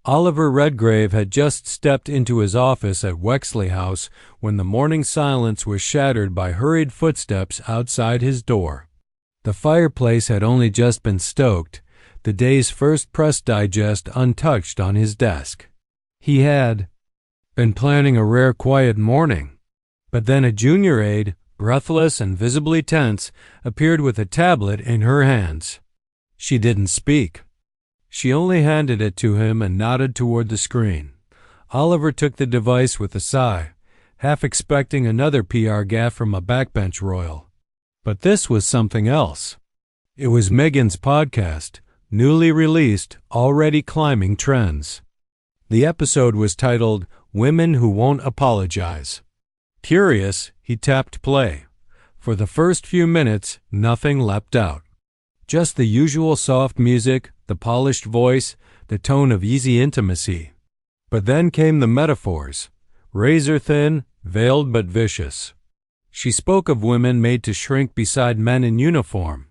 Oliver Redgrave had just stepped into his office at Wexley House when the morning silence was shattered by hurried footsteps outside his door. The fireplace had only just been stoked, the day's first press digest untouched on his desk. He had been planning a rare quiet morning, but then a junior aide, breathless and visibly tense, appeared with a tablet in her hands. She didn't speak. She only handed it to him and nodded toward the screen. Oliver took the device with a sigh, half expecting another PR gaffe from a backbench royal. But this was something else. It was Meghan's podcast, newly released, already climbing trends. The episode was titled, "Women Who Won't Apologize." Curious, he tapped play. For the first few minutes, nothing leapt out. Just the usual soft music, the polished voice, the tone of easy intimacy. But then came the metaphors, razor-thin, veiled but vicious. She spoke of women made to shrink beside men in uniform,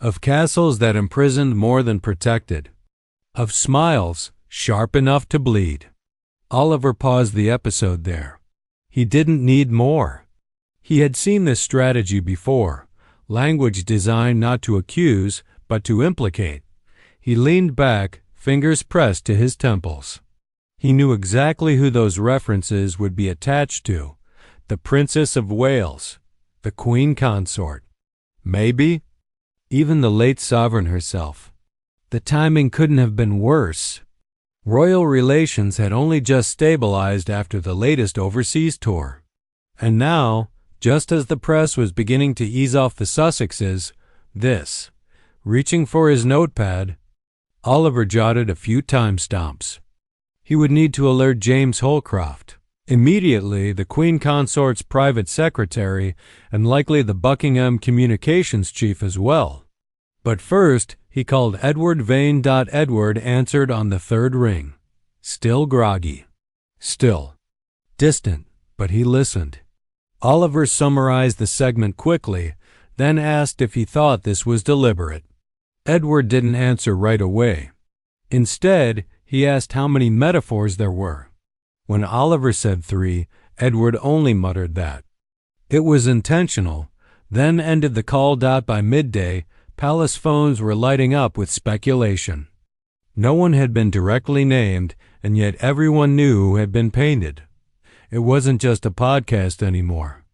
of castles that imprisoned more than protected, of smiles sharp enough to bleed. Oliver paused the episode there. He didn't need more. He had seen this strategy before, language designed not to accuse, but to implicate. He leaned back, fingers pressed to his temples. He knew exactly who those references would be attached to. The Princess of Wales, the Queen Consort, maybe even the late sovereign herself. The timing couldn't have been worse. Royal relations had only just stabilized after the latest overseas tour. And now, just as the press was beginning to ease off the Sussexes, this. Reaching for his notepad, Oliver jotted a few timestamps. He would need to alert James Holcroft, immediately the Queen Consort's private secretary, and likely the Buckingham communications chief as well. But first, he called Edward Vane. Edward answered on the third ring. Still groggy. Still. Distant, but he listened. Oliver summarized the segment quickly, then asked if he thought this was deliberate. Edward didn't answer right away. Instead, he asked how many metaphors there were. When Oliver said 3, Edward only muttered that. It was intentional, then ended the call. By midday, Palace phones were lighting up with speculation. No one had been directly named, and yet everyone knew who had been painted. It wasn't just a podcast anymore.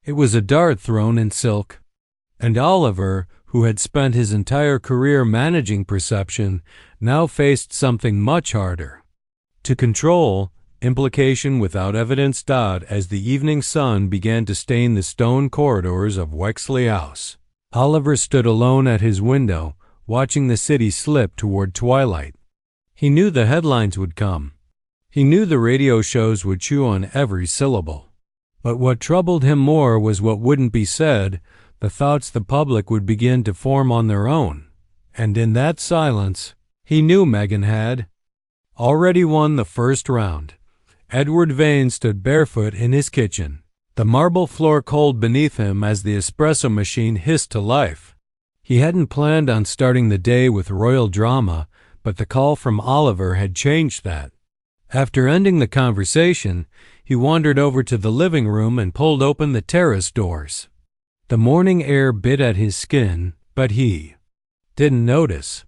It was a dart thrown in silk. And Oliver, who had spent his entire career managing perception, now faced something much harder. To control, implication without evidence. As the evening sun began to stain the stone corridors of Wexley House, Oliver stood alone at his window, watching the city slip toward twilight. He knew the headlines would come. He knew the radio shows would chew on every syllable. But what troubled him more was what wouldn't be said, the thoughts the public would begin to form on their own. And in that silence, he knew Meghan had already won the first round. Edward Vane stood barefoot in his kitchen, the marble floor cold beneath him as the espresso machine hissed to life. He hadn't planned on starting the day with royal drama, but the call from Oliver had changed that. After ending the conversation, he wandered over to the living room and pulled open the terrace doors. The morning air bit at his skin, but he didn't notice.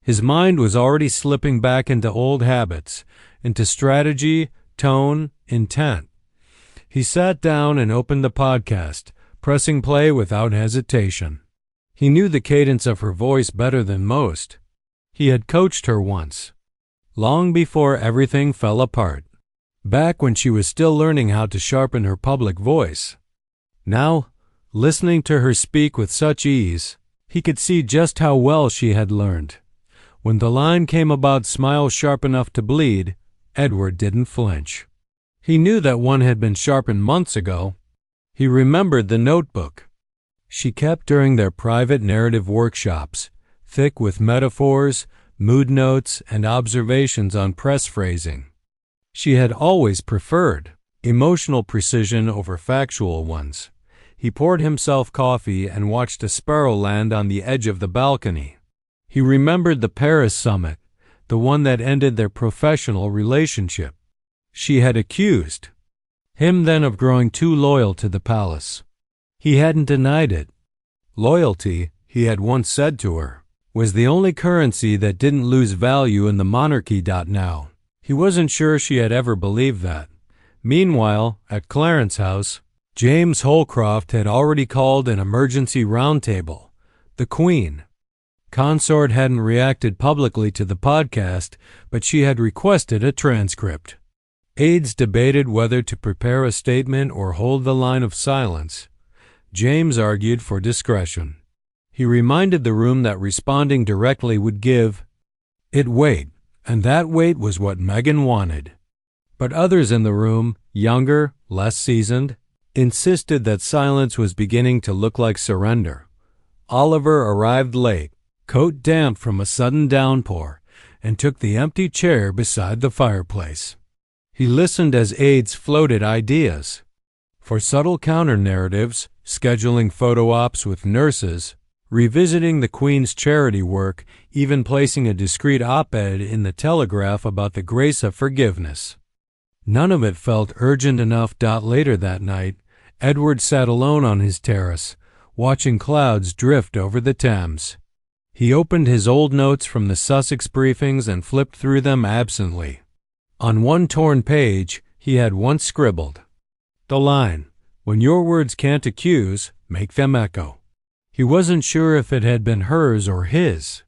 His mind was already slipping back into old habits, into strategy, tone, intent. He sat down and opened the podcast, pressing play without hesitation. He knew the cadence of her voice better than most. He had coached her once, long before everything fell apart, back when she was still learning how to sharpen her public voice. Now, listening to her speak with such ease, he could see just how well she had learned. When the line came about "smile sharp enough to bleed," Edward didn't flinch. He knew that one had been sharpened months ago. He remembered the notebook she kept during their private narrative workshops, thick with metaphors, mood notes, and observations on press phrasing. She had always preferred emotional precision over factual ones. He poured himself coffee and watched a sparrow land on the edge of the balcony. He remembered the Paris summit, the one that ended their professional relationship. She had accused him then of growing too loyal to the palace. He hadn't denied it. Loyalty, he had once said to her, was the only currency that didn't lose value in the monarchy. Now, he wasn't sure she had ever believed that. Meanwhile, at Clarence House, James Holcroft had already called an emergency roundtable. The Queen consort hadn't reacted publicly to the podcast, but she had requested a transcript. Aides debated whether to prepare a statement or hold the line of silence. James argued for discretion. He reminded the room that responding directly would give it weight, and that weight was what Meghan wanted. But others in the room, younger, less seasoned, insisted that silence was beginning to look like surrender. Oliver arrived late, coat damp from a sudden downpour, and took the empty chair beside the fireplace. He listened as aides floated ideas for subtle counter-narratives, scheduling photo ops with nurses, revisiting the Queen's charity work, even placing a discreet op-ed in the Telegraph about the grace of forgiveness. None of it felt urgent enough. Later that night, Edward sat alone on his terrace, watching clouds drift over the Thames. He opened his old notes from the Sussex briefings and flipped through them absently. On one torn page, he had once scribbled the line, "When your words can't accuse, make them echo." He wasn't sure if it had been hers or his.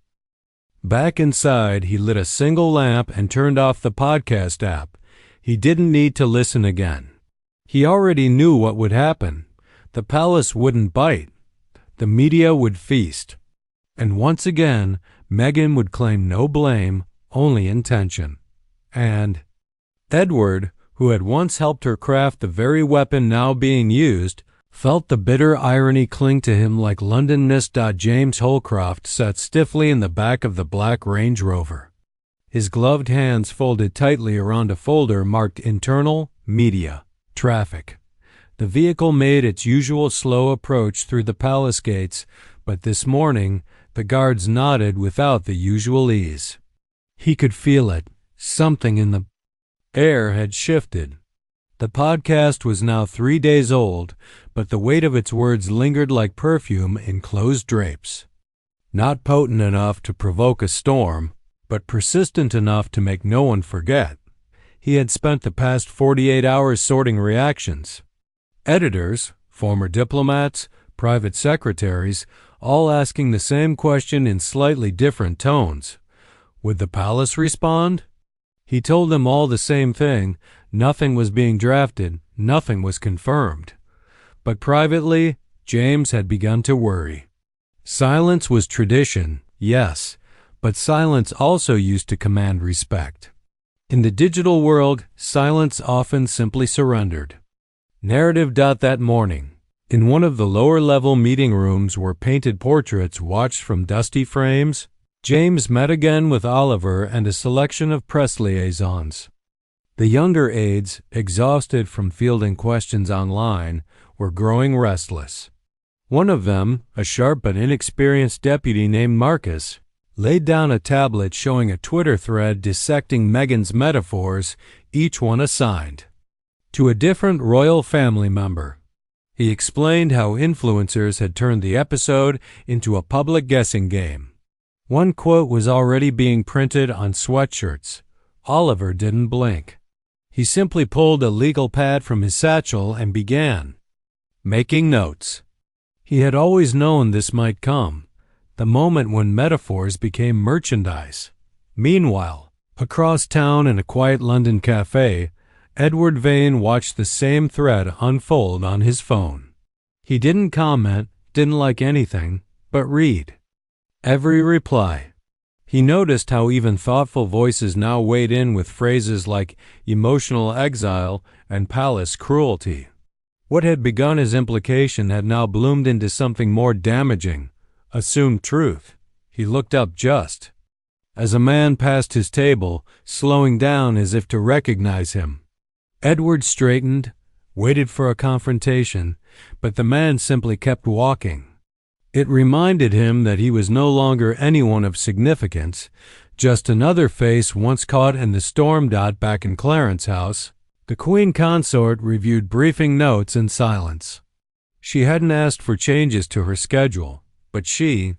Back inside, he lit a single lamp and turned off the podcast app. He didn't need to listen again. He already knew what would happen. The palace wouldn't bite. The media would feast. And once again, Meghan would claim no blame, only intention. And Edward, who had once helped her craft the very weapon now being used, felt the bitter irony cling to him like London mist. James Holcroft sat stiffly in the back of the black Range Rover, his gloved hands folded tightly around a folder marked Internal Media Traffic. The vehicle made its usual slow approach through the palace gates, but this morning the guards nodded without the usual ease. He could feel it. Something in the air had shifted. The podcast was now 3 days old, but the weight of its words lingered like perfume in closed drapes. Not potent enough to provoke a storm, but persistent enough to make no one forget. He had spent the past 48 hours sorting reactions. Editors, former diplomats, private secretaries, all asking the same question in slightly different tones. Would the palace respond? He told them all the same thing. Nothing was being drafted, nothing was confirmed. But privately, James had begun to worry. Silence was tradition, yes, but silence also used to command respect. In the digital world, silence often simply surrendered. Narrative. That morning, in one of the lower-level meeting rooms where painted portraits watched from dusty frames, James met again with Oliver and a selection of press liaisons. The younger aides, exhausted from fielding questions online, were growing restless. One of them, a sharp but inexperienced deputy named Marcus, laid down a tablet showing a Twitter thread dissecting Meghan's metaphors, each one assigned to a different royal family member. He explained how influencers had turned the episode into a public guessing game. One quote was already being printed on sweatshirts. Oliver didn't blink. He simply pulled a legal pad from his satchel and began making notes. He had always known this might come, the moment when metaphors became merchandise. Meanwhile, across town in a quiet London cafe, Edward Vane watched the same thread unfold on his phone. He didn't comment, didn't like anything, but read every reply. He noticed how even thoughtful voices now weighed in with phrases like emotional exile and palace cruelty. What had begun as implication had now bloomed into something more damaging, assumed truth. He looked up just as a man passed his table, slowing down as if to recognize him. Edward straightened, waited for a confrontation, but the man simply kept walking. It reminded him that he was no longer anyone of significance, Just another face once caught in the storm. Back in Clarence's house, the Queen Consort reviewed briefing notes in silence. She hadn't asked for changes to her schedule, but she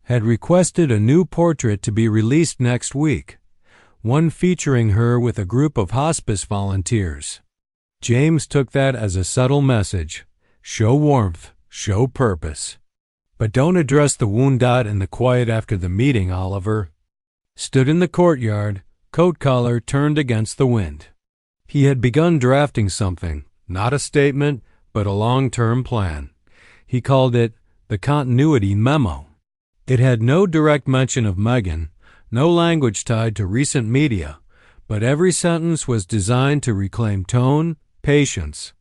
had requested a new portrait to be released next week, one featuring her with a group of hospice volunteers. James took that as a subtle message. Show warmth, show purpose. But don't address the wound. In the quiet after the meeting, Oliver stood in the courtyard, coat collar turned against the wind. He had begun drafting something, not a statement, but a long-term plan. He called it the continuity memo. It had no direct mention of Meghan, no language tied to recent media, but every sentence was designed to reclaim tone, patience,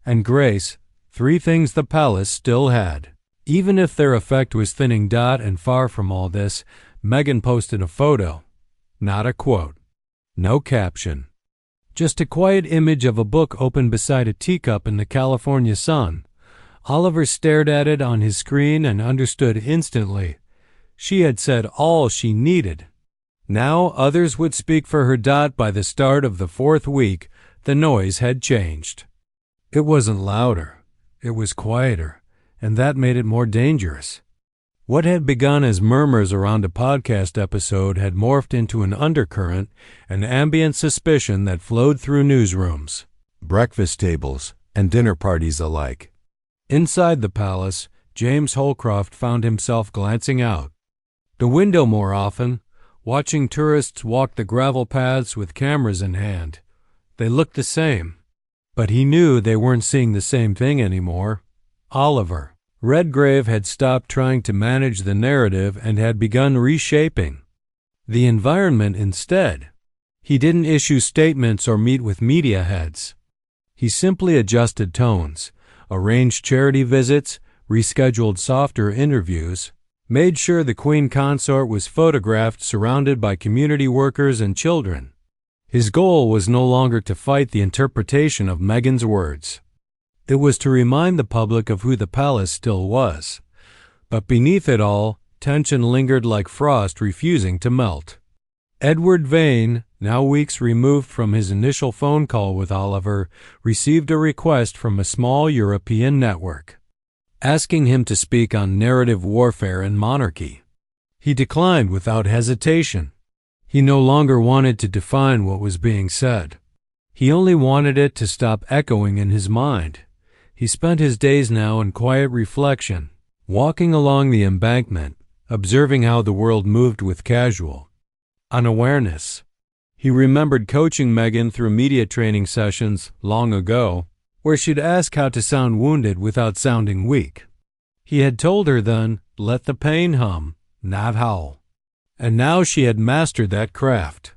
and grace, three things the palace still had. Even if their effect was thinning. And far from all this, Meghan posted a photo, not a quote, no caption. Just a quiet image of a book open beside a teacup in the California sun. Oliver stared at it on his screen and understood instantly. She had said all she needed. Now others would speak for her. By the start of the fourth week, the noise had changed. It wasn't louder, it was quieter, and that made it more dangerous. What had begun as murmurs around a podcast episode had morphed into an undercurrent, an ambient suspicion that flowed through newsrooms, breakfast tables, and dinner parties alike. Inside the palace, James Holcroft found himself glancing out the window more often, watching tourists walk the gravel paths with cameras in hand. They looked the same, but he knew they weren't seeing the same thing anymore. Oliver Redgrave had stopped trying to manage the narrative and had begun reshaping the environment instead. He didn't issue statements or meet with media heads. He simply adjusted tones, arranged charity visits, rescheduled softer interviews, made sure the Queen Consort was photographed surrounded by community workers and children. His goal was no longer to fight the interpretation of Meghan's words. It was to remind the public of who the palace still was. But beneath it all, tension lingered like frost refusing to melt. Edward Vane, now weeks removed from his initial phone call with Oliver, received a request from a small European network, asking him to speak on narrative warfare and monarchy. He declined without hesitation. He no longer wanted to define what was being said. He only wanted it to stop echoing in his mind. He spent his days now in quiet reflection, walking along the embankment, observing how the world moved with casual unawareness. He remembered coaching Meghan through media training sessions long ago, where she'd ask how to sound wounded without sounding weak. He had told her then, let the pain hum, not howl. And now she had mastered that craft.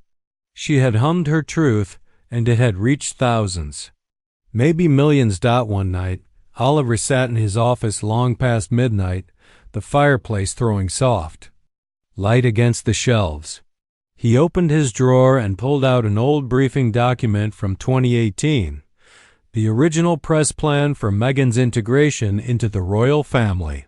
She had hummed her truth, and it had reached thousands, maybe millions. One night, Oliver sat in his office long past midnight, the fireplace throwing soft light against the shelves. He opened his drawer and pulled out an old briefing document from 2018, the original press plan for Meghan's integration into the royal family.